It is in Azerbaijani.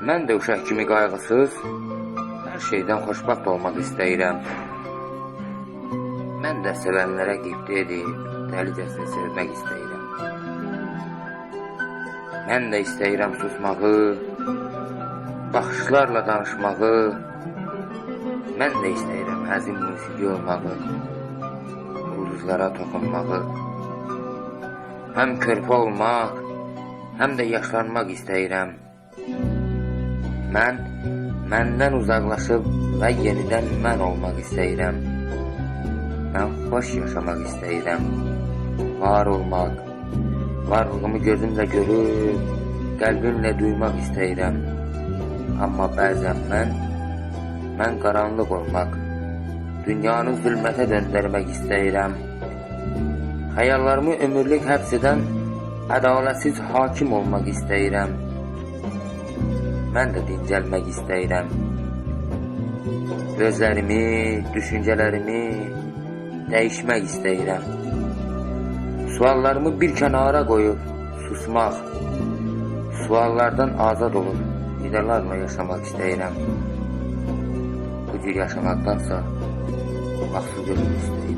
Mən də uşaq kimi qayğısız, hər şeydən xoşbəxt olmaq istəyirəm. Mən də sevənlərə qibtə edib, dəlicəsini sevmək istəyirəm. Mən də istəyirəm susmağı, baxışlarla danışmağı. Mən də istəyirəm həzin musiqi olmağı, ulduzlara toxunmağı. Həm körpə olmaq, həm də yaşlanmaq istəyirəm. Mən məndən uzaqlaşıb və yenidən mən olmaq istəyirəm. Mən xoş yaşamaq istəyirəm. Var olmaq, varlığımı gözümlə görüb, qəlbimlə duymaq istəyirəm. Amma bəzən mən qaranlıq olmaq, dünyanı zülmətə döndərmək istəyirəm. Xəyallarımı ömürlük həbs edən ədalətsiz hakim olmaq istəyirəm. Mən də dincəlmək istəyirəm. Gözlərimi, düşüncələrimi dəyişmək istəyirəm. Suallarımı bir kənara qoyub susmaq, suallardan azad olub idarlarla yaşamaq istəyirəm. Bu cür yaşamaqdansa vaxtsız ölüm istəyirəm.